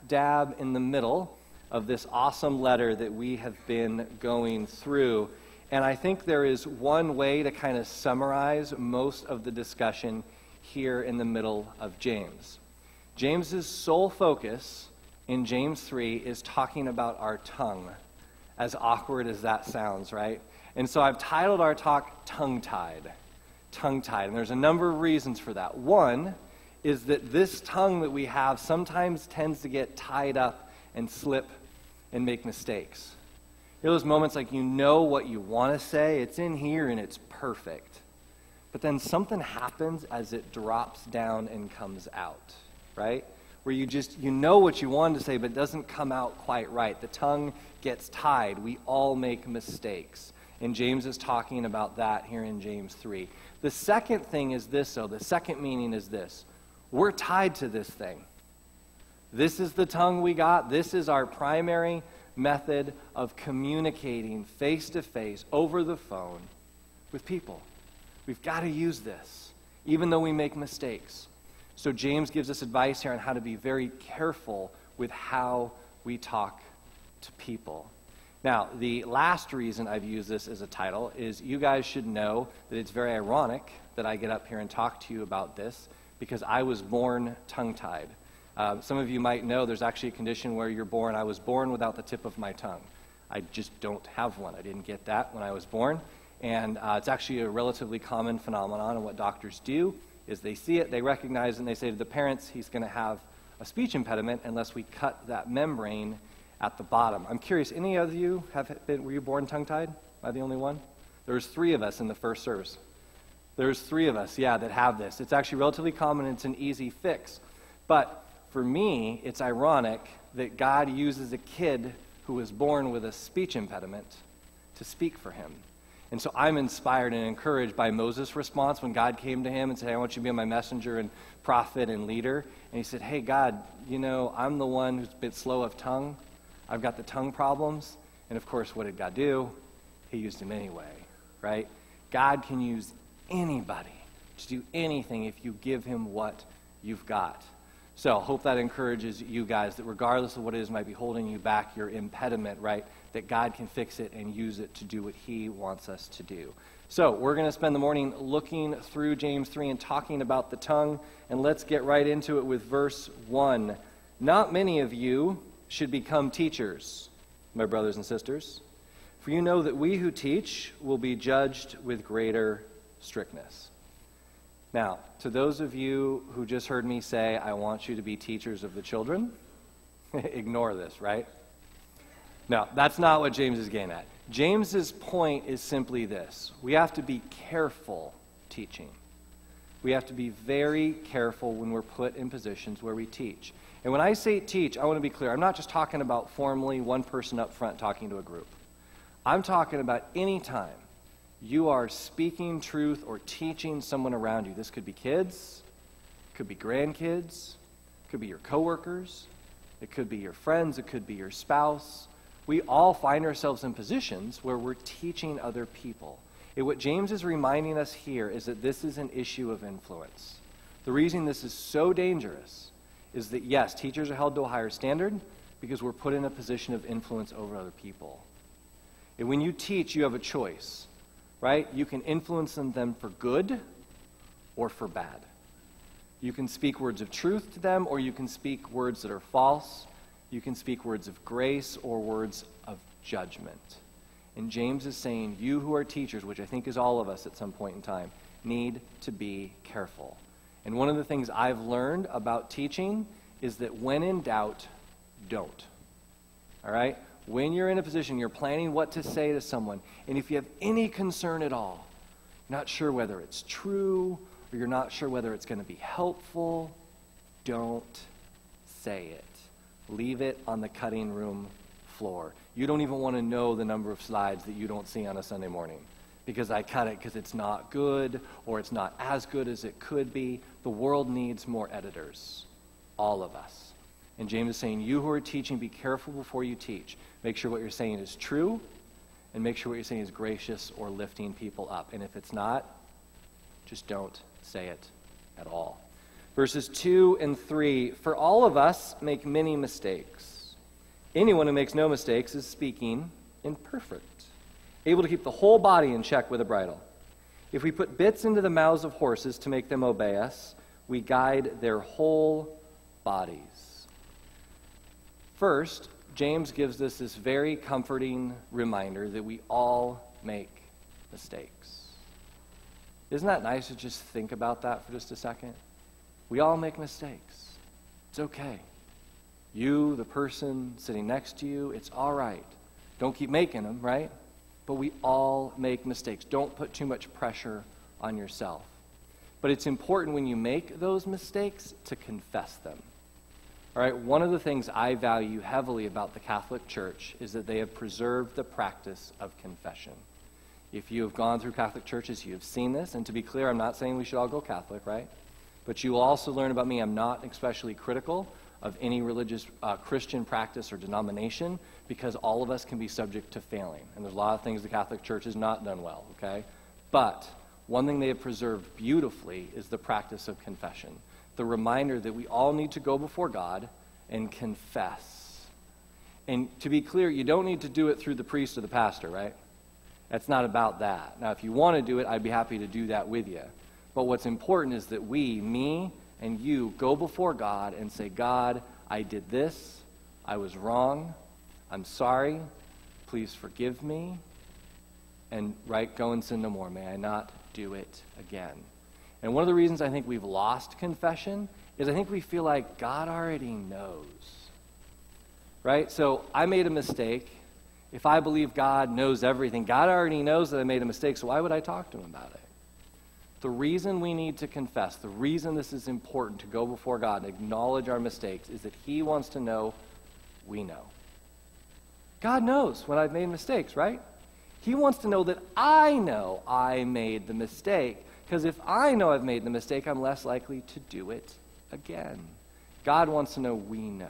dab in the middle of this awesome letter that we have been going through. And I think there is one way to kind of summarize most of the discussion here in the middle of James. James's sole focus in James 3 is talking about our tongue, as awkward as that sounds, right? And so I've titled our talk Tongue-Tied. Tongue-Tied. And there's a number of reasons for that. One is that this tongue that we have sometimes tends to get tied up and slip and make mistakes. You know those moments like you know what you want to say, it's in here and it's perfect. But then something happens as it drops down and comes out, right? Where you know what you wanted to say, but it doesn't come out quite right. The tongue gets tied. We all make mistakes. And James is talking about that here in James 3. The second thing is this, though. The second meaning is this. We're tied to this thing. This is the tongue we got. This is our primary method of communicating face-to-face over the phone with people. We've got to use this, even though we make mistakes. So James gives us advice here on how to be very careful with how we talk to people. Now, the last reason I've used this as a title is you guys should know that it's very ironic that I get up here and talk to you about this because I was born tongue-tied. Some of you might know there's actually a condition where I was born without the tip of my tongue. I just don't have one. I didn't get that when I was born. And it's actually a relatively common phenomenon. And what doctors do is they see it, they recognize it, and they say to the parents, he's going to have a speech impediment unless we cut that membrane at the bottom. I'm curious, any of you were you born tongue-tied? Am I the only one? There's 3 of us in the first service. There's 3 of us, that have this. It's actually relatively common, and it's an easy fix. But for me, it's ironic that God uses a kid who was born with a speech impediment to speak for him. And so I'm inspired and encouraged by Moses' response when God came to him and said, hey, I want you to be my messenger and prophet and leader. And he said, hey, God, I'm the one who's a bit slow of tongue. I've got the tongue problems. And of course, what did God do? He used him anyway, right? God can use anybody to do anything if you give him what you've got. So I hope that encourages you guys that regardless of what it is might be holding you back, your impediment, right, that God can fix it and use it to do what he wants us to do. So we're going to spend the morning looking through James 3 and talking about the tongue, and let's get right into it with verse 1. Not many of you should become teachers, my brothers and sisters, for you know that we who teach will be judged with greater strictness. Now, to those of you who just heard me say, I want you to be teachers of the children, ignore this, right? No, that's not what James is getting at. James's point is simply this. We have to be careful teaching. We have to be very careful when we're put in positions where we teach. And when I say teach, I want to be clear. I'm not just talking about formally one person up front talking to a group. I'm talking about any time you are speaking truth or teaching someone around you. This could be kids, could be grandkids, could be your coworkers, it could be your friends, it could be your spouse. We all find ourselves in positions where we're teaching other people. And what James is reminding us here is that this is an issue of influence. The reason this is so dangerous is that, yes, teachers are held to a higher standard because we're put in a position of influence over other people. And when you teach, you have a choice. Right? You can influence them for good or for bad. You can speak words of truth to them, or you can speak words that are false. You can speak words of grace or words of judgment. And James is saying, you who are teachers, which I think is all of us at some point in time, need to be careful. And one of the things I've learned about teaching is that when in doubt, don't. All right? When you're in a position, you're planning what to say to someone, and if you have any concern at all, you're not sure whether it's true, or you're not sure whether it's going to be helpful, don't say it. Leave it on the cutting room floor. You don't even want to know the number of slides that you don't see on a Sunday morning, because I cut it because it's not good, or it's not as good as it could be. The world needs more editors, all of us. And James is saying, you who are teaching, be careful before you teach. Make sure what you're saying is true, and make sure what you're saying is gracious or lifting people up. And if it's not, just don't say it at all. Verses 2 and 3, for all of us make many mistakes. Anyone who makes no mistakes is speaking imperfect, able to keep the whole body in check with a bridle. If we put bits into the mouths of horses to make them obey us, we guide their whole bodies. First, James gives us this very comforting reminder that we all make mistakes. Isn't that nice to just think about that for just a second? We all make mistakes. It's okay. You, the person sitting next to you, it's all right. Don't keep making them, right? But we all make mistakes. Don't put too much pressure on yourself. But it's important when you make those mistakes to confess them. All right, one of the things I value heavily about the Catholic Church is that they have preserved the practice of confession. If you have gone through Catholic churches, you have seen this. And to be clear, I'm not saying we should all go Catholic, right? But you will also learn about me. I'm not especially critical of any religious Christian practice or denomination, because all of us can be subject to failing. And there's a lot of things the Catholic Church has not done well, okay? But one thing they have preserved beautifully is the practice of confession. The reminder that we all need to go before God and confess. And to be clear, you don't need to do it through the priest or the pastor, right? That's not about that. Now, if you want to do it, I'd be happy to do that with you. But what's important is that we, me and you, go before God and say, God, I did this. I was wrong. I'm sorry. Please forgive me. And, right, go and sin no more. May I not do it again. And one of the reasons I think we've lost confession is I think we feel like God already knows. Right? So I made a mistake. If I believe God knows everything, God already knows that I made a mistake, so why would I talk to him about it? The reason we need to confess, the reason this is important to go before God and acknowledge our mistakes is that he wants to know we know. God knows when I've made mistakes, right? He wants to know that I know I made the mistake, because if I know I've made the mistake, I'm less likely to do it again. God wants to know we know.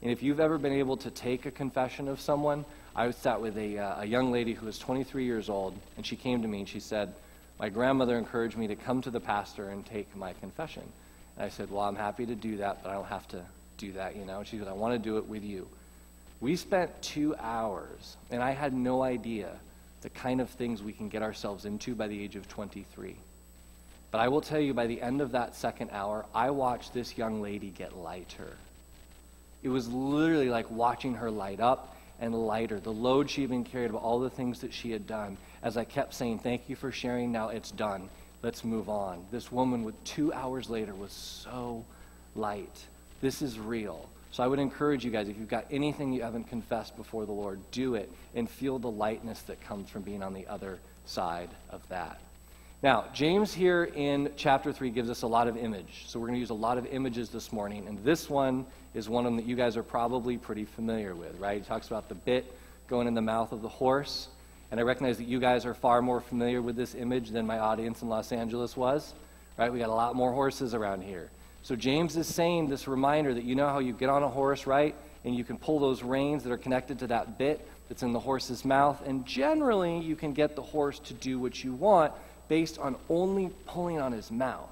And if you've ever been able to take a confession of someone, I sat with a young lady who was 23 years old, and she came to me and she said, my grandmother encouraged me to come to the pastor and take my confession. And I said, well, I'm happy to do that, but I don't have to do that, you know. And she said, I want to do it with you. We spent 2 hours, and I had no idea the kind of things we can get ourselves into by the age of 23. But I will tell you, by the end of that second hour, I watched this young lady get lighter. It was literally like watching her light up and lighter. The load she had been carried about all the things that she had done. As I kept saying, thank you for sharing, now it's done. Let's move on. This woman, with 2 hours later, was so light. This is real. So I would encourage you guys, if you've got anything you haven't confessed before the Lord, do it and feel the lightness that comes from being on the other side of that. Now, James here in chapter 3 gives us a lot of image. So we're going to use a lot of images this morning. And this one is one of them that you guys are probably pretty familiar with, right? He talks about the bit going in the mouth of the horse. And I recognize that you guys are far more familiar with this image than my audience in Los Angeles was, right? We got a lot more horses around here. So James is saying this reminder that you know how you get on a horse, right? And you can pull those reins that are connected to that bit that's in the horse's mouth. And generally, you can get the horse to do what you want based on only pulling on his mouth.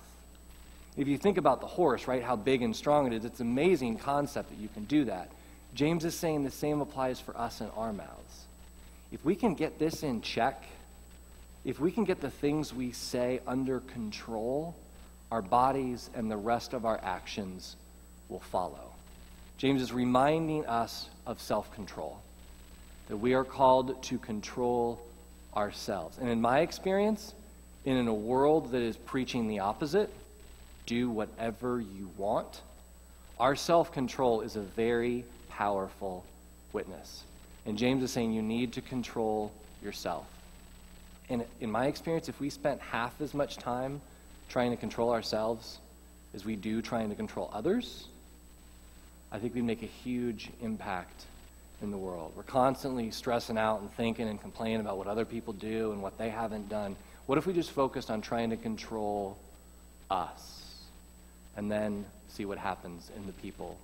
If you think about the horse, right, how big and strong it is, it's an amazing concept that you can do that. James is saying the same applies for us in our mouths. If we can get this in check, if we can get the things we say under control, our bodies and the rest of our actions will follow. James is reminding us of self-control, that we are called to control ourselves. And in my experience, in a world that is preaching the opposite, do whatever you want, our self-control is a very powerful witness. And James is saying you need to control yourself. And in my experience, if we spent half as much time trying to control ourselves as we do trying to control others, I think we'd make a huge impact in the world. We're constantly stressing out and thinking and complaining about what other people do and what they haven't done. What if we just focused on trying to control us and then see what happens in the people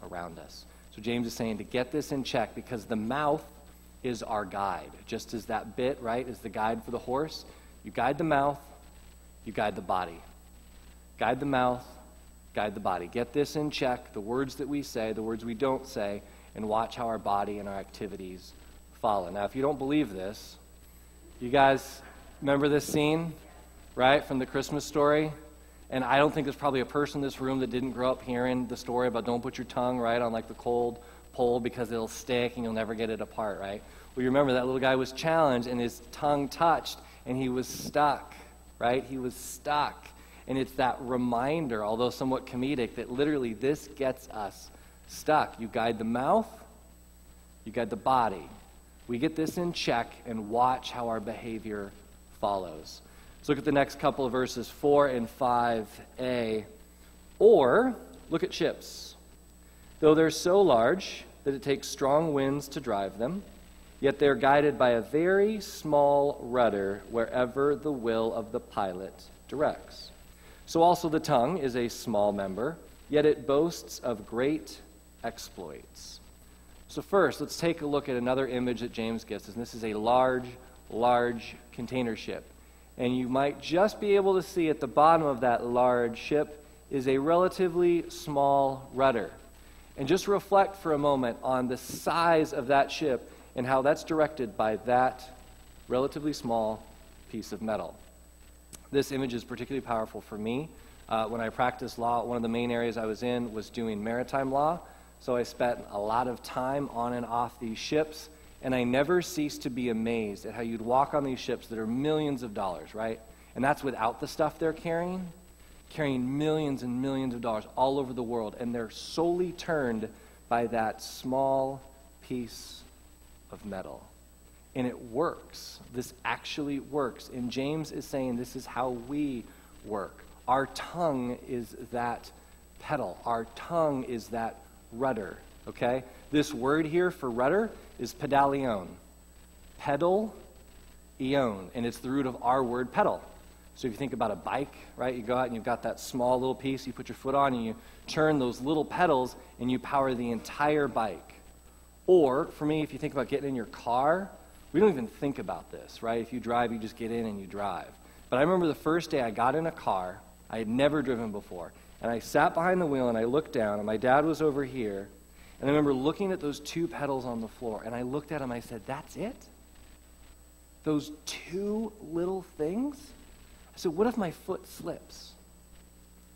around us? So James is saying to get this in check, because the mouth is our guide. Just as that bit, right, is the guide for the horse, you guide the mouth, you guide the body. Guide the mouth, guide the body. Get this in check, the words that we say, the words we don't say, and watch how our body and our activities follow. Now, if you don't believe this, you guys remember this scene, right, from the Christmas story? And I don't think there's probably a person in this room that didn't grow up hearing the story about don't put your tongue, right, on like the cold pole because it'll stick and you'll never get it apart, right? Well, you remember that little guy was challenged and his tongue touched and he was stuck, right? He was stuck. And it's that reminder, although somewhat comedic, that literally this gets us stuck. You guide the mouth, you guide the body. We get this in check and watch how our behavior follows. Let's look at the next couple of verses, 4 and 5a. Or, look at ships. Though they're so large that it takes strong winds to drive them, yet they're guided by a very small rudder wherever the will of the pilot directs. So also the tongue is a small member, yet it boasts of great exploits. So first, let's take a look at another image that James gives us. And this is a large, large container ship. And you might just be able to see at the bottom of that large ship is a relatively small rudder. And just reflect for a moment on the size of that ship and how that's directed by that relatively small piece of metal. This image is particularly powerful for me. When I practiced law, one of the main areas I was in was doing maritime law. So I spent a lot of time on and off these ships, and I never ceased to be amazed at how you'd walk on these ships that are millions of dollars, right? And that's without the stuff they're carrying millions and millions of dollars all over the world, and they're solely turned by that small piece of metal. And it works. This actually works. And James is saying this is how we work. Our tongue is that pedal. Our tongue is that rudder, okay? This word here for rudder is pedalion. Pedal, eon. And it's the root of our word pedal. So if you think about a bike, right, you go out and you've got that small little piece, you put your foot on and you turn those little pedals and you power the entire bike. Or, for me, if you think about getting in your car, we don't even think about this, right? If you drive, you just get in and you drive. But I remember the first day I got in a car, I had never driven before, and I sat behind the wheel and I looked down, and my dad was over here, and I remember looking at those two pedals on the floor, and I looked at him and I said, that's it? Those two little things? I said, what if my foot slips?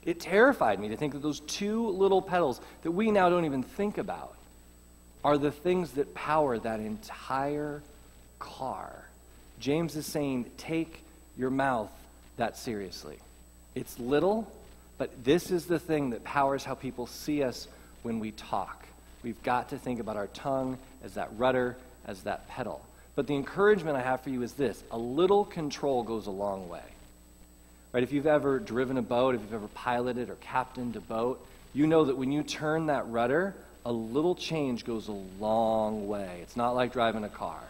It terrified me to think that those two little pedals that we now don't even think about are the things that power that entire car. James is saying, take your mouth that seriously. It's little, but this is the thing that powers how people see us when we talk. We've got to think about our tongue as that rudder, as that pedal. But the encouragement I have for you is this: a little control goes a long way. Right? If you've ever driven a boat, if you've ever piloted or captained a boat, you know that when you turn that rudder, a little change goes a long way. It's not like driving a car,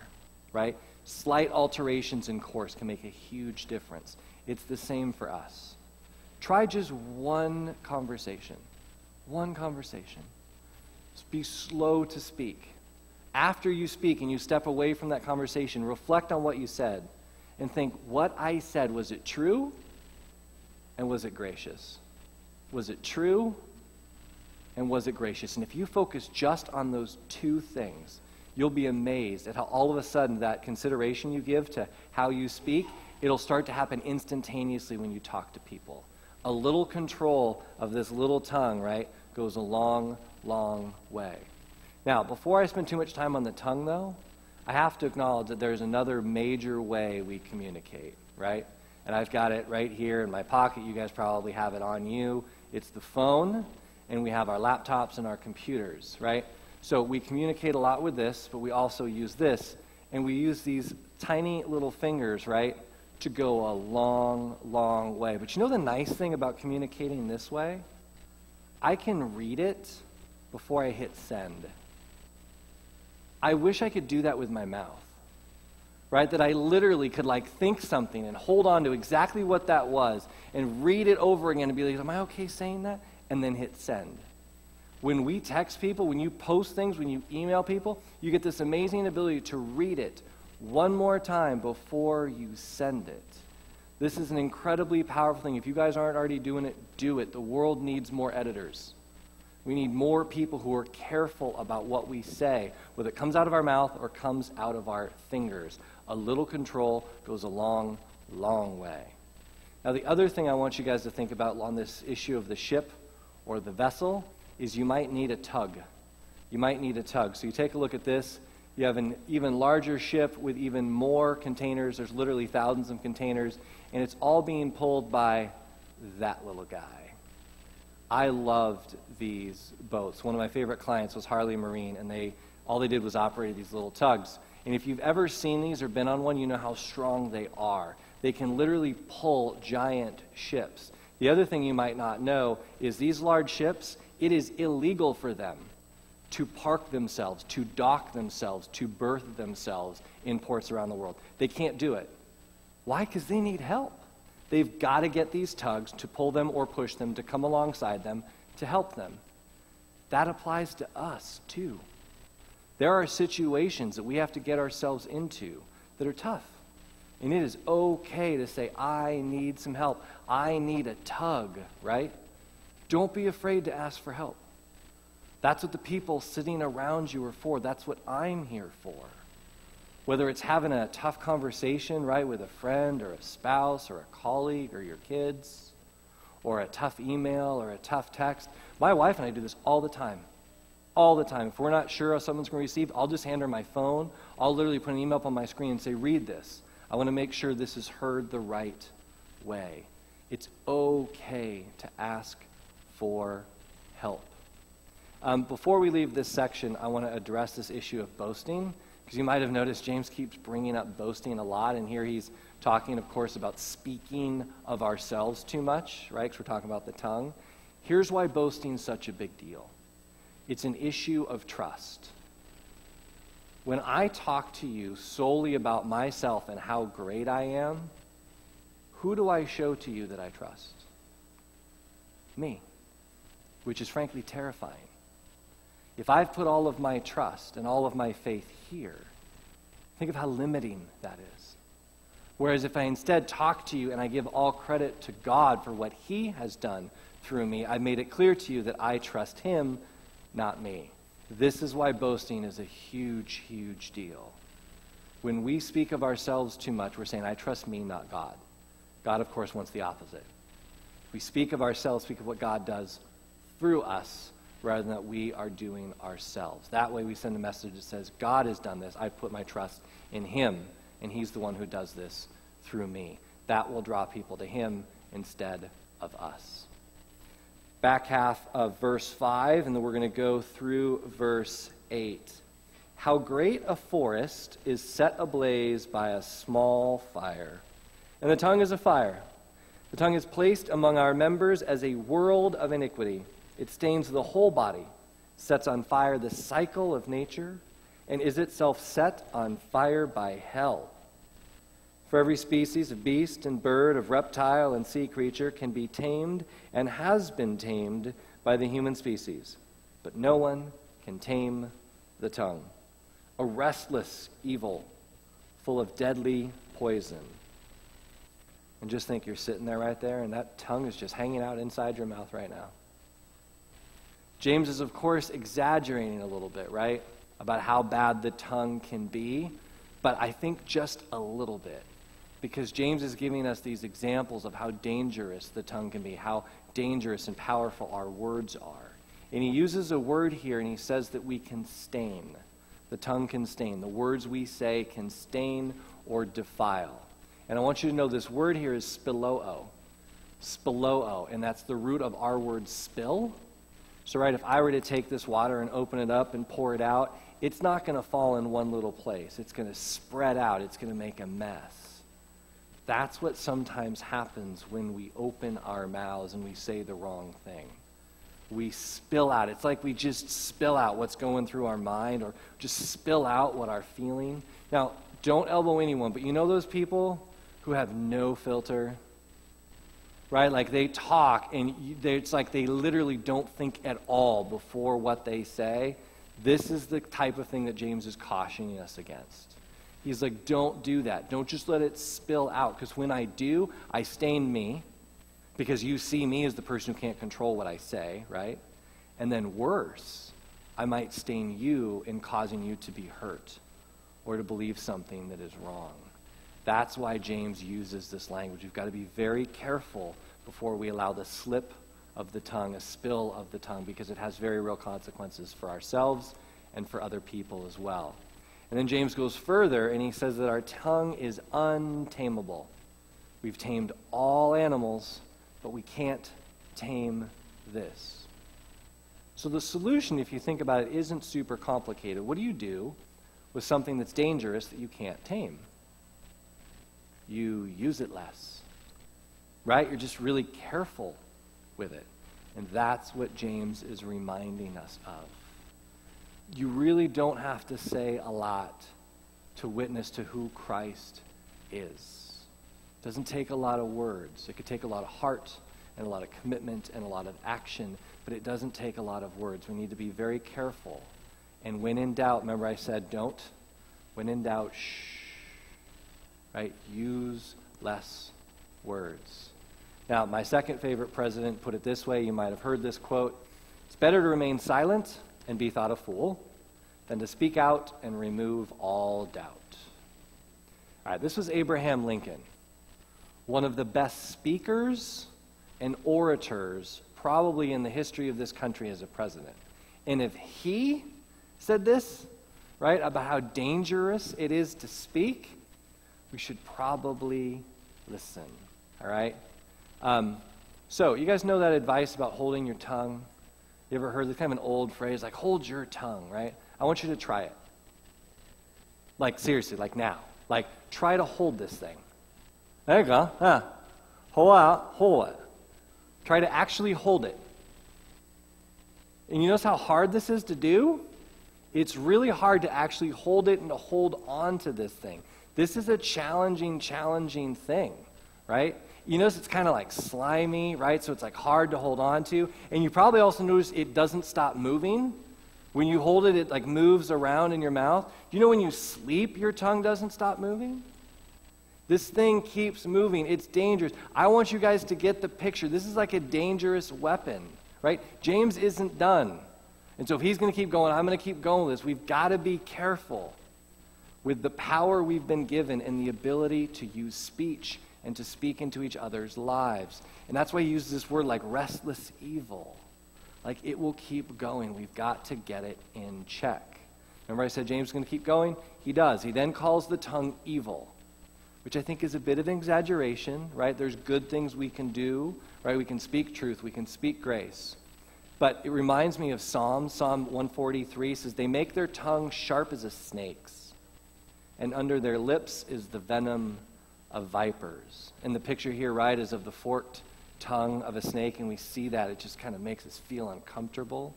right? Slight alterations in course can make a huge difference. It's the same for us. Try just one conversation. One conversation. Just be slow to speak. After you speak and you step away from that conversation, reflect on what you said and think, what I said, was it true? And was it gracious? Was it true? And was it gracious? And if you focus just on those two things, you'll be amazed at how all of a sudden that consideration you give to how you speak, it'll start to happen instantaneously when you talk to people. A little control of this little tongue, right, goes a long, long way. Now, before I spend too much time on the tongue, though, I have to acknowledge that there's another major way we communicate, right? And I've got it right here in my pocket. You guys probably have it on you. It's the phone, and we have our laptops and our computers, right? So we communicate a lot with this, but we also use this, and we use these tiny little fingers, right, to go a long, long way. But you know the nice thing about communicating this way? I can read it before I hit send. I wish I could do that with my mouth, right? That I literally could think something and hold on to exactly what that was and read it over again and be like, am I okay saying that? And then hit send. When we text people, when you post things, when you email people, you get this amazing ability to read it one more time before you send it. This is an incredibly powerful thing. If you guys aren't already doing it, do it. The world needs more editors. We need more people who are careful about what we say, whether it comes out of our mouth or comes out of our fingers. A little control goes a long, long way. Now, the other thing I want you guys to think about on this issue of the ship or the vessel is you might need a tug. You might need a tug. So you take a look at this. You have an even larger ship with even more containers. There's literally thousands of containers, and it's all being pulled by that little guy. I loved these boats. One of my favorite clients was Harley Marine, and all they did was operate these little tugs. And if you've ever seen these or been on one, you know how strong they are. They can literally pull giant ships. The other thing you might not know is these large ships, it is illegal for them to park themselves, to dock themselves, to berth themselves in ports around the world. They can't do it. Why? Because they need help. They've got to get these tugs to pull them or push them, to come alongside them, to help them. That applies to us, too. There are situations that we have to get ourselves into that are tough. And it is okay to say, I need some help. I need a tug, right? Don't be afraid to ask for help. That's what the people sitting around you are for. That's what I'm here for. Whether it's having a tough conversation, right, with a friend or a spouse or a colleague or your kids, or a tough email or a tough text. My wife and I do this all the time. All the time. If we're not sure if someone's going to receive, I'll just hand her my phone. I'll literally put an email up on my screen and say, read this. I want to make sure this is heard the right way. It's okay to ask for help. Before we leave this section, I want to address this issue of boasting, because you might have noticed James keeps bringing up boasting a lot, and here he's talking, of course, about speaking of ourselves too much, right, because we're talking about the tongue. Here's why boasting is such a big deal. It's an issue of trust. When I talk to you solely about myself and how great I am, who do I show to you that I trust? Me, which is frankly terrifying. If I've put all of my trust and all of my faith here, think of how limiting that is. Whereas if I instead talk to you and I give all credit to God for what He has done through me, I've made it clear to you that I trust Him, not me. This is why boasting is a huge, huge deal. When we speak of ourselves too much, we're saying, I trust me, not God. God, of course, wants the opposite. If we speak of ourselves, speak of what God does through us, rather than that we are doing ourselves. That way we send a message that says, God has done this. I put my trust in Him, and He's the one who does this through me. That will draw people to Him instead of us. Back half of verse 5, and then we're going to go through verse 8. How great a forest is set ablaze by a small fire. And the tongue is a fire. The tongue is placed among our members as a world of iniquity. It stains the whole body, sets on fire the cycle of nature, and is itself set on fire by hell. For every species of beast and bird, of reptile and sea creature can be tamed and has been tamed by the human species, but no one can tame the tongue. A restless evil, full of deadly poison. And just think you're sitting there right there, and that tongue is just hanging out inside your mouth right now. James is, of course, exaggerating a little bit, right, about how bad the tongue can be, but I think just a little bit, because James is giving us these examples of how dangerous the tongue can be, how dangerous and powerful our words are. And he uses a word here, and he says that we can stain. The tongue can stain. The words we say can stain or defile. And I want you to know this word here is spiloo. Spiloo, and that's the root of our word spill. So, right, if I were to take this water and open it up and pour it out, it's not going to fall in one little place. It's going to spread out. It's going to make a mess. That's what sometimes happens when we open our mouths and we say the wrong thing. We spill out. It's like we just spill out what's going through our mind, or just spill out what we're feeling. Now, don't elbow anyone, but you know those people who have no filter? Right? Like they talk, and it's like they literally don't think at all before what they say. This is the type of thing that James is cautioning us against. He's like, don't do that. Don't just let it spill out, because when I do, I stain me, because you see me as the person who can't control what I say, right? And then worse, I might stain you in causing you to be hurt or to believe something that is wrong. That's why James uses this language. We've got to be very careful before we allow the slip of the tongue, a spill of the tongue, because it has very real consequences for ourselves and for other people as well. And then James goes further, and he says that our tongue is untamable. We've tamed all animals, but we can't tame this. So the solution, if you think about it, isn't super complicated. What do you do with something that's dangerous that you can't tame? You use it less, right? You're just really careful with it. And that's what James is reminding us of. You really don't have to say a lot to witness to who Christ is. It doesn't take a lot of words. It could take a lot of heart and a lot of commitment and a lot of action, but it doesn't take a lot of words. We need to be very careful. And when in doubt, remember I said don't. When in doubt, shh. Right? Use less words. Now, my second favorite president put it this way. You might have heard this quote. It's better to remain silent and be thought a fool than to speak out and remove all doubt. All right, this was Abraham Lincoln, one of the best speakers and orators probably in the history of this country as a president. And if he said this, right, about how dangerous it is to speak, we should probably listen, all right? So you guys know that advice about holding your tongue? You ever heard this kind of an old phrase, like, hold your tongue, right? I want you to try it. Like, seriously, like now. Like, try to hold this thing. There you go. Hold it. Try to actually hold it. And you notice how hard this is to do? It's really hard to actually hold it and to hold on to this thing. This is a challenging thing, right? You notice it's kind of like slimy, right? So it's like hard to hold on to. And you probably also notice it doesn't stop moving. When you hold it, it like moves around in your mouth. Do you know when you sleep, your tongue doesn't stop moving? This thing keeps moving. It's dangerous. I want you guys to get the picture. This is like a dangerous weapon, right? James isn't done. And so if he's going to keep going, I'm going to keep going with this. We've got to be careful with the power we've been given and the ability to use speech and to speak into each other's lives. And that's why he uses this word like restless evil. Like it will keep going. We've got to get it in check. Remember I said James is going to keep going? He does. He then calls the tongue evil, which I think is a bit of an exaggeration, right? There's good things we can do, right? We can speak truth. We can speak grace. But it reminds me of Psalm 143 says, they make their tongue sharp as a snake's, and under their lips is the venom of vipers. And the picture here, right, is of the forked tongue of a snake, and we see that. It just kind of makes us feel uncomfortable.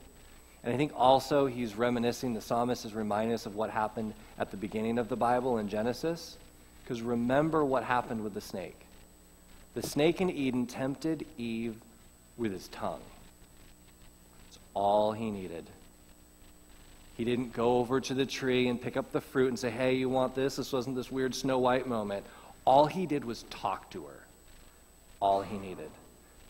And I think also he's reminiscing, the psalmist is reminding us of what happened at the beginning of the Bible in Genesis. Because remember what happened with the snake. The snake in Eden tempted Eve with his tongue. It's all he needed. He didn't go over to the tree and pick up the fruit and say, hey, you want this? This wasn't this weird Snow White moment. All he did was talk to her. All he needed.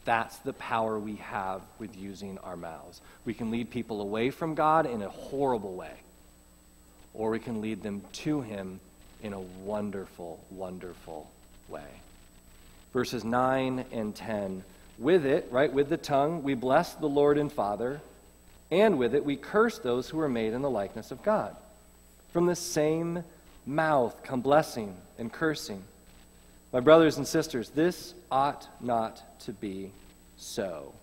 That's the power we have with using our mouths. We can lead people away from God in a horrible way, or we can lead them to him in a wonderful, wonderful way. Verses 9 and 10. With it, right, with the tongue, we bless the Lord and Father, and with it we curse those who are made in the likeness of God. From the same mouth come blessing and cursing. My brothers and sisters, this ought not to be so.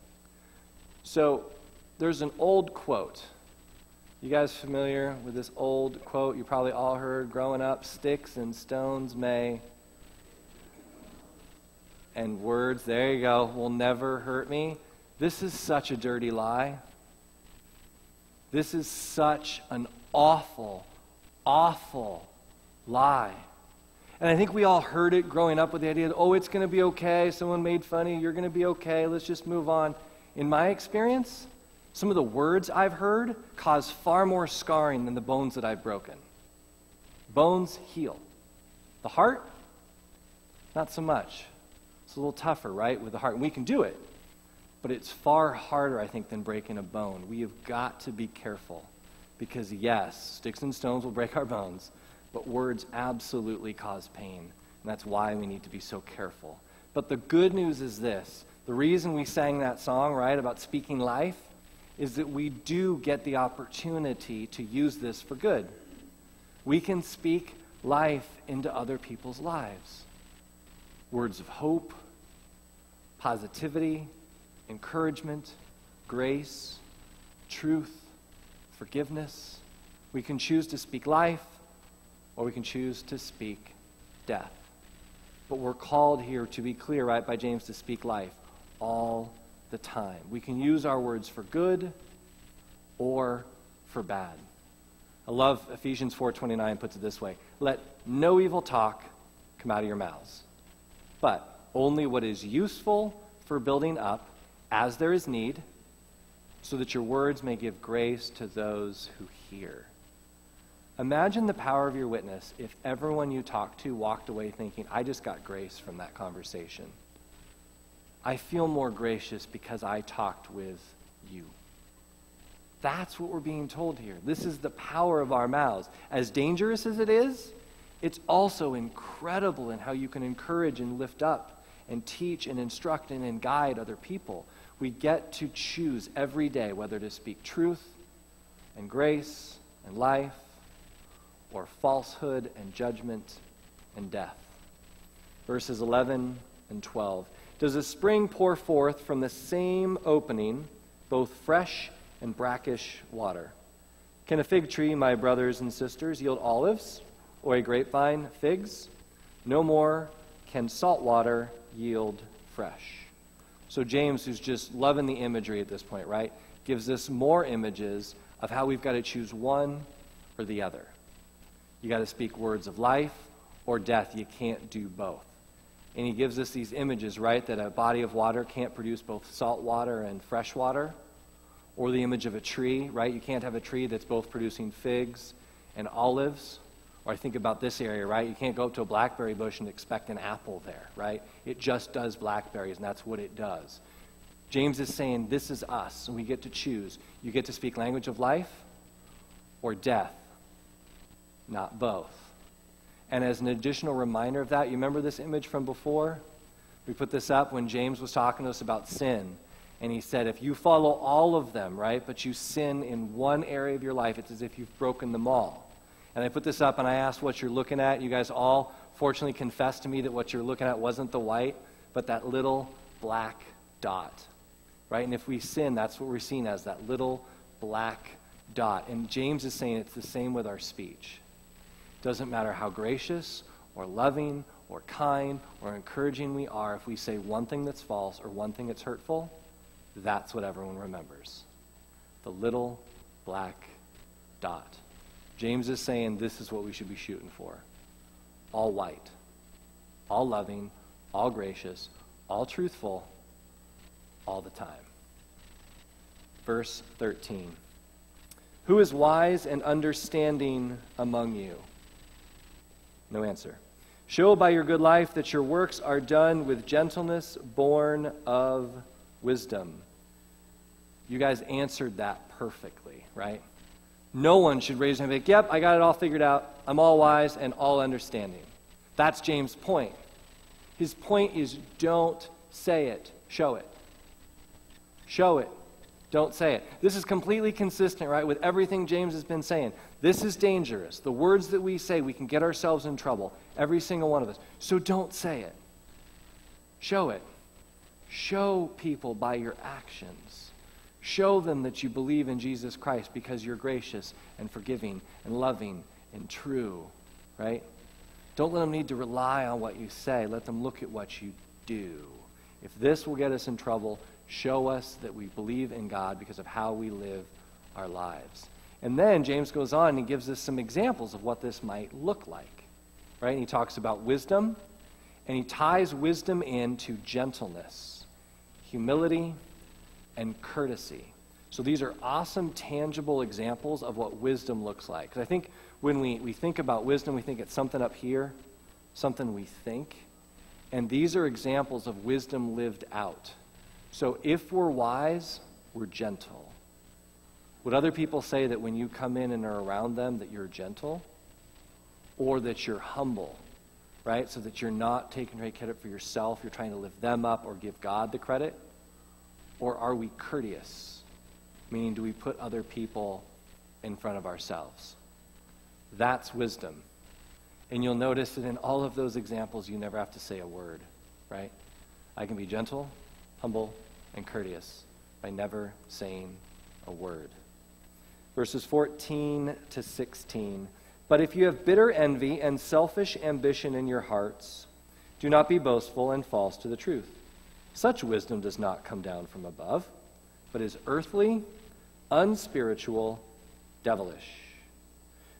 So, there's an old quote. You guys familiar with this old quote you probably all heard growing up? Sticks and stones may, and words, there you go, will never hurt me. This is such a dirty lie. This is such an awful, awful lie. And I think we all heard it growing up with the idea that, oh, it's going to be okay. Someone made fun of you. You're going to be okay. Let's just move on. In my experience, some of the words I've heard cause far more scarring than the bones that I've broken. Bones heal. The heart, not so much. It's a little tougher, right, with the heart. And we can do it, but it's far harder, I think, than breaking a bone. We have got to be careful because, yes, sticks and stones will break our bones, but words absolutely cause pain, and that's why we need to be so careful. But the good news is this. The reason we sang that song, right, about speaking life is that we do get the opportunity to use this for good. We can speak life into other people's lives. Words of hope, positivity, encouragement, grace, truth, forgiveness. We can choose to speak life, or we can choose to speak death. But we're called here, to be clear, right, by James, to speak life all the time. We can use our words for good or for bad. I love Ephesians 4:29 puts it this way: let no evil talk come out of your mouths, but only what is useful for building up as there is need, so that your words may give grace to those who hear. Imagine the power of your witness if everyone you talked to walked away thinking, I just got grace from that conversation. I feel more gracious because I talked with you. That's what we're being told here. This is the power of our mouths. As dangerous as it is, it's also incredible in how you can encourage and lift up and teach and instruct and guide other people. We get to choose every day whether to speak truth and grace and life, or falsehood and judgment and death. Verses 11 and 12. Does a spring pour forth from the same opening both fresh and brackish water? Can a fig tree, my brothers and sisters, yield olives, or a grapevine figs? No more can salt water yield fresh. So James, who's just loving the imagery at this point, right, gives us more images of how we've got to choose one or the other. You got to speak words of life or death. You can't do both. And he gives us these images, right, that a body of water can't produce both salt water and fresh water. Or the image of a tree, right? You can't have a tree that's both producing figs and olives. Or I think about this area, right? You can't go up to a blackberry bush and expect an apple there, right? It just does blackberries, and that's what it does. James is saying, this is us, and we get to choose. You get to speak language of life or death, not both. And as an additional reminder of that, you remember this image from before? We put this up when James was talking to us about sin. And he said, if you follow all of them, right, but you sin in one area of your life, it's as if you've broken them all. And I put this up and I asked what you're looking at. You guys all fortunately confessed to me that what you're looking at wasn't the white, but that little black dot, right? And if we sin, that's what we're seeing as, that little black dot. And James is saying it's the same with our speech. Doesn't matter how gracious or loving or kind or encouraging we are, if we say one thing that's false or one thing that's hurtful, that's what everyone remembers. The little black dot. James is saying this is what we should be shooting for. All white, all loving, all gracious, all truthful, all the time. Verse 13. Who is wise and understanding among you? No answer. Show by your good life that your works are done with gentleness born of wisdom. You guys answered that perfectly, right? No one should raise their hand and be like, yep, I got it all figured out. I'm all wise and all understanding. That's James' point. His point is don't say it, show it. Show it, don't say it. This is completely consistent, right, with everything James has been saying. This is dangerous. The words that we say, we can get ourselves in trouble. Every single one of us. So don't say it. Show it. Show people by your actions. Show them that you believe in Jesus Christ because you're gracious and forgiving and loving and true, right? Don't let them need to rely on what you say. Let them look at what you do. If this will get us in trouble, show us that we believe in God because of how we live our lives. And then James goes on and he gives us some examples of what this might look like, right? And he talks about wisdom, and he ties wisdom into gentleness, humility, and courtesy. So these are awesome, tangible examples of what wisdom looks like. Because I think when we think about wisdom, we think it's something up here, something we think. And these are examples of wisdom lived out. So if we're wise, we're gentle. Would other people say that when you come in and are around them that you're gentle? Or that you're humble, right? So that you're not taking credit for yourself, you're trying to lift them up or give God the credit? Or are we courteous? Meaning, do we put other people in front of ourselves? That's wisdom. And you'll notice that in all of those examples, you never have to say a word, right? I can be gentle, humble, and courteous by never saying a word. Verses 14 to 16. But if you have bitter envy and selfish ambition in your hearts, do not be boastful and false to the truth. Such wisdom does not come down from above, but is earthly, unspiritual, devilish.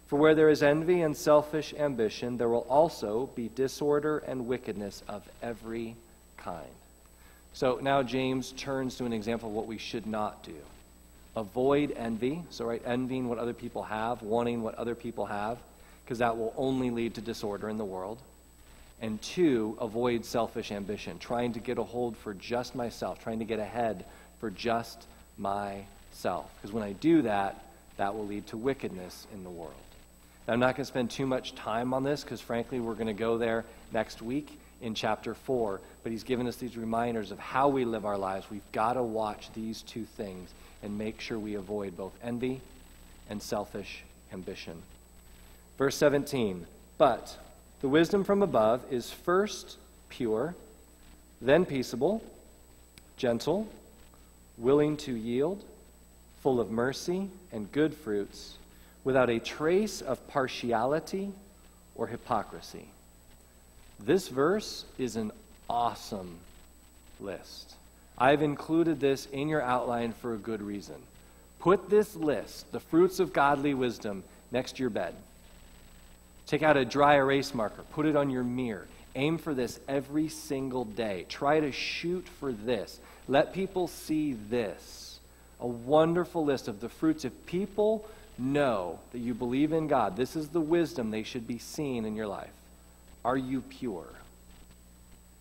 For where there is envy and selfish ambition, there will also be disorder and wickedness of every kind. So now James turns to an example of what we should not do. Avoid envy. So, right, envying what other people have, wanting what other people have, because that will only lead to disorder in the world. And 2, avoid selfish ambition, trying to get a hold for just myself, trying to get ahead for just myself. Because when I do that, that will lead to wickedness in the world. Now, I'm not going to spend too much time on this because, frankly, we're going to go there next week in chapter 4. But he's given us these reminders of how we live our lives. We've got to watch these 2 things and make sure we avoid both envy and selfish ambition. Verse 17, but the wisdom from above is first pure, then peaceable, gentle, willing to yield, full of mercy and good fruits, without a trace of partiality or hypocrisy. This verse is an awesome list. I've included this in your outline for a good reason. Put this list, the fruits of godly wisdom, next to your bed. Take out a dry erase marker. Put it on your mirror. Aim for this every single day. Try to shoot for this. Let people see this. A wonderful list of the fruits. If people know that you believe in God, this is the wisdom they should be seeing in your life. Are you pure?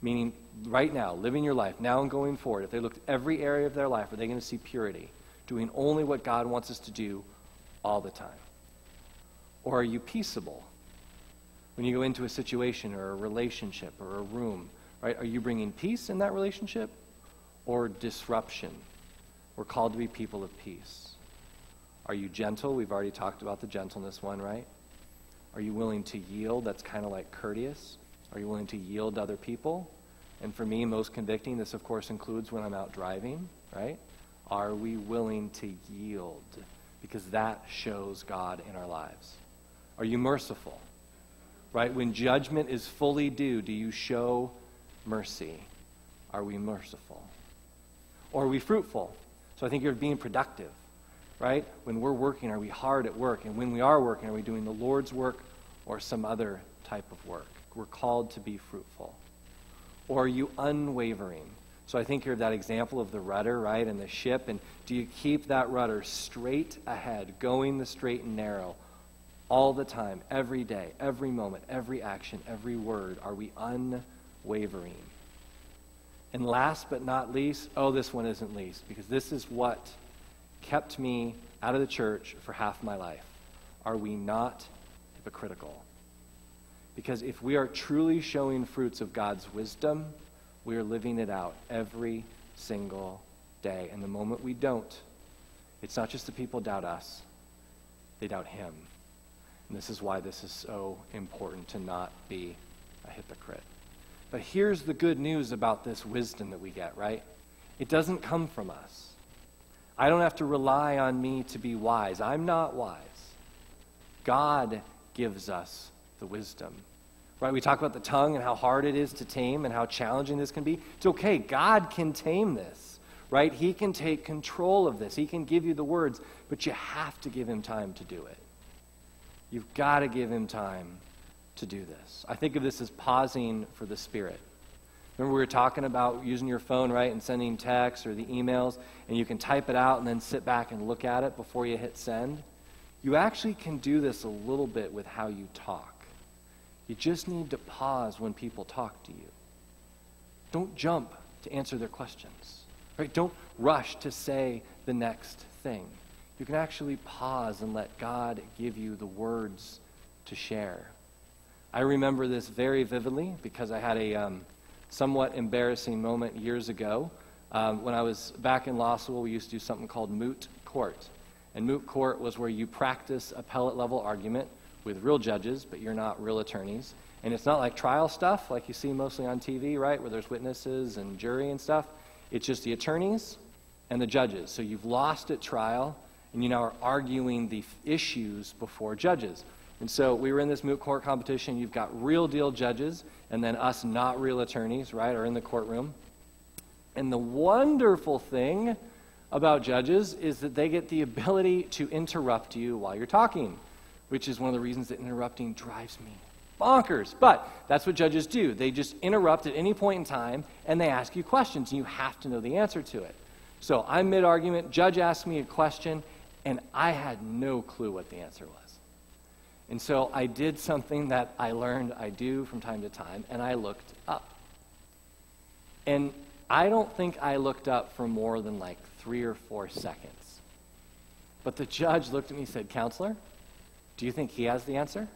Meaning, right now, living your life, now and going forward, if they looked at every area of their life, are they going to see purity? Doing only what God wants us to do all the time? Or are you peaceable? When you go into a situation or a relationship or a room, right? Are you bringing peace in that relationship or disruption? We're called to be people of peace. Are you gentle? We've already talked about the gentleness one, right? Are you willing to yield? That's kind of like courteous. Are you willing to yield to other people? And for me, most convicting, this of course includes when I'm out driving, right? Are we willing to yield? Because that shows God in our lives. Are you merciful? Right? When judgment is fully due, do you show mercy? Are we merciful? Or are we fruitful? So I think you're being productive, right? When we're working, are we hard at work? And when we are working, are we doing the Lord's work or some other type of work? We're called to be fruitful. Or are you unwavering? So I think you're that example of the rudder, right, and the ship. And do you keep that rudder straight ahead, going the straight and narrow all the time, every day, every moment, every action, every word? Are we unwavering? And last but not least, this one isn't least, because this is what kept me out of the church for half my life. Are we not hypocritical? Because if we are truly showing fruits of God's wisdom, we are living it out every single day. And the moment we don't, it's not just the people doubt us, they doubt Him. And this is why this is so important to not be a hypocrite. But here's the good news about this wisdom that we get, right? It doesn't come from us. I don't have to rely on me to be wise. I'm not wise. God gives us the wisdom. Right? We talk about the tongue and how hard it is to tame and how challenging this can be. It's okay. God can tame this. Right? He can take control of this. He can give you the words, but you have to give Him time to do it. You've got to give Him time to do this. I think of this as pausing for the Spirit. Remember we were talking about using your phone, right, and sending texts or the emails, and you can type it out and then sit back and look at it before you hit send? You actually can do this a little bit with how you talk. You just need to pause when people talk to you. Don't jump to answer their questions. Right? Don't rush to say the next thing. You can actually pause and let God give you the words to share. I remember this very vividly because I had a somewhat embarrassing moment years ago. When I was back in law school, we used to do something called moot court. And moot court was where you practice appellate level argument with real judges, but you're not real attorneys. And it's not like trial stuff like you see mostly on TV, right, where there's witnesses and jury and stuff. It's just the attorneys and the judges. So you've lost at trial, and you now are arguing the issues before judges. And so we were in this moot court competition. You've got real deal judges, and then us not real attorneys, right, are in the courtroom. And the wonderful thing about judges is that they get the ability to interrupt you while you're talking, which is one of the reasons that interrupting drives me bonkers. But that's what judges do. They just interrupt at any point in time, and they ask you questions, and you have to know the answer to it. So I'm mid-argument, judge asked me a question, and I had no clue what the answer was. And so I did something that I learned I do from time to time, and I looked up. And I don't think I looked up for more than like 3 or 4 seconds. But the judge looked at me and said, "Counselor, do you think he has the answer?"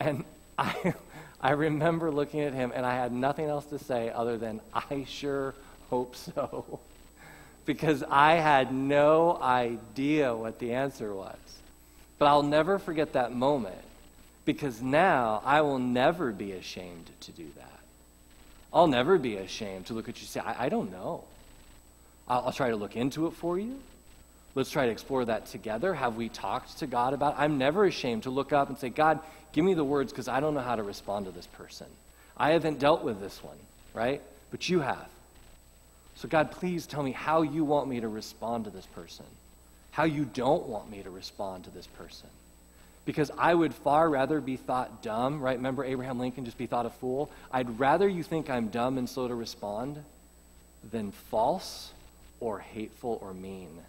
And I remember looking at him, and I had nothing else to say other than, "I sure hope so." Because I had no idea what the answer was. But I'll never forget that moment, because now I will never be ashamed to do that. I'll never be ashamed to look at you and say, I don't know. I'll try to look into it for you. Let's try to explore that together. Have we talked to God about it? I'm never ashamed to look up and say, "God, give me the words because I don't know how to respond to this person. I haven't dealt with this one, right? But you have. So God, please tell me how you want me to respond to this person, how you don't want me to respond to this person." Because I would far rather be thought dumb, right? Remember Abraham Lincoln, just be thought a fool? I'd rather you think I'm dumb and slow to respond than false or hateful or mean.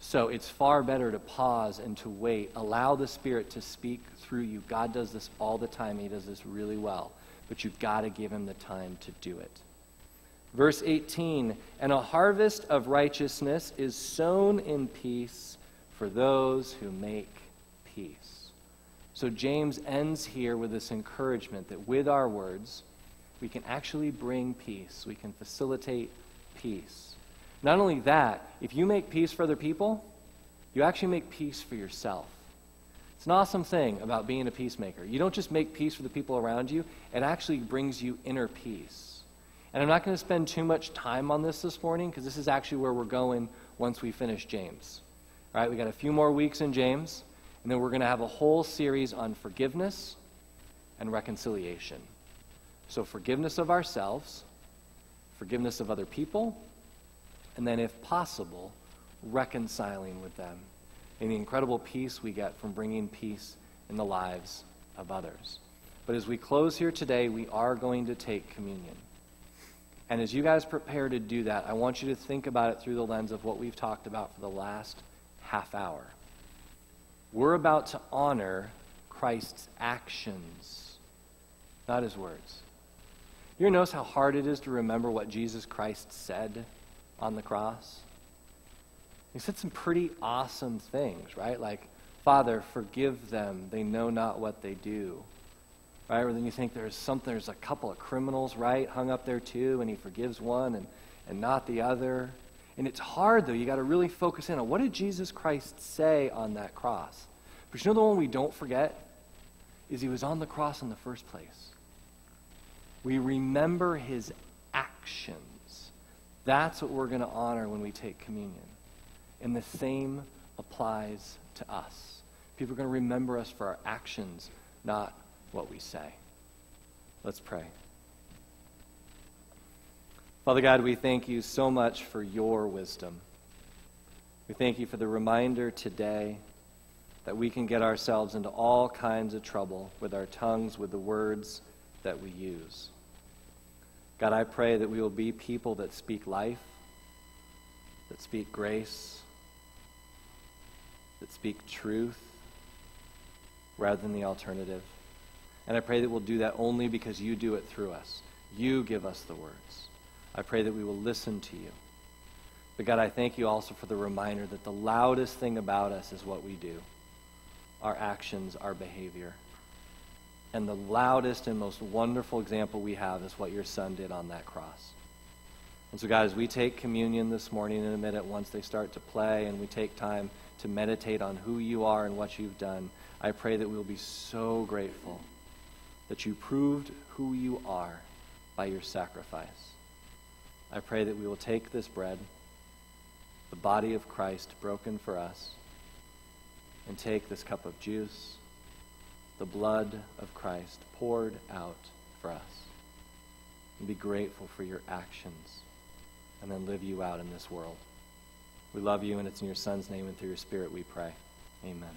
So it's far better to pause and to wait. Allow the Spirit to speak through you. God does this all the time. He does this really well. But you've got to give him the time to do it. Verse 18, "And a harvest of righteousness is sown in peace for those who make peace." So James ends here with this encouragement that with our words, we can actually bring peace. We can facilitate peace. Not only that, if you make peace for other people, you actually make peace for yourself. It's an awesome thing about being a peacemaker. You don't just make peace for the people around you, it actually brings you inner peace. And I'm not going to spend too much time on this morning because this is actually where we're going once we finish James. All right, we got a few more weeks in James, and then we're going to have a whole series on forgiveness and reconciliation. So forgiveness of ourselves, forgiveness of other people, and then, if possible, reconciling with them and the incredible peace we get from bringing peace in the lives of others. But as we close here today, we are going to take communion. And as you guys prepare to do that, I want you to think about it through the lens of what we've talked about for the last half hour. We're about to honor Christ's actions, not his words. You ever notice how hard it is to remember what Jesus Christ said on the cross? He said some pretty awesome things, right? Like, "Father, forgive them. They know not what they do." Right? Or then you think there's a couple of criminals, right, hung up there too, and he forgives one and not the other. And it's hard, though. You got to really focus in on what did Jesus Christ say on that cross. But you know the one we don't forget is he was on the cross in the first place. We remember his actions. That's what we're going to honor when we take communion. And the same applies to us. People are going to remember us for our actions, not what we say. Let's pray. Father God, we thank you so much for your wisdom. We thank you for the reminder today that we can get ourselves into all kinds of trouble with our tongues, with the words that we use. God, I pray that we will be people that speak life, that speak grace, that speak truth, rather than the alternative. And I pray that we'll do that only because you do it through us. You give us the words. I pray that we will listen to you. But God, I thank you also for the reminder that the loudest thing about us is what we do, our actions, our behavior. And the loudest and most wonderful example we have is what your Son did on that cross. And so, God, as we take communion this morning in a minute, once they start to play, and we take time to meditate on who you are and what you've done, I pray that we will be so grateful that you proved who you are by your sacrifice. I pray that we will take this bread, the body of Christ broken for us, and take this cup of juice, the blood of Christ poured out for us, and be grateful for your actions, and then live you out in this world. We love you, and it's in your Son's name and through your Spirit we pray. Amen.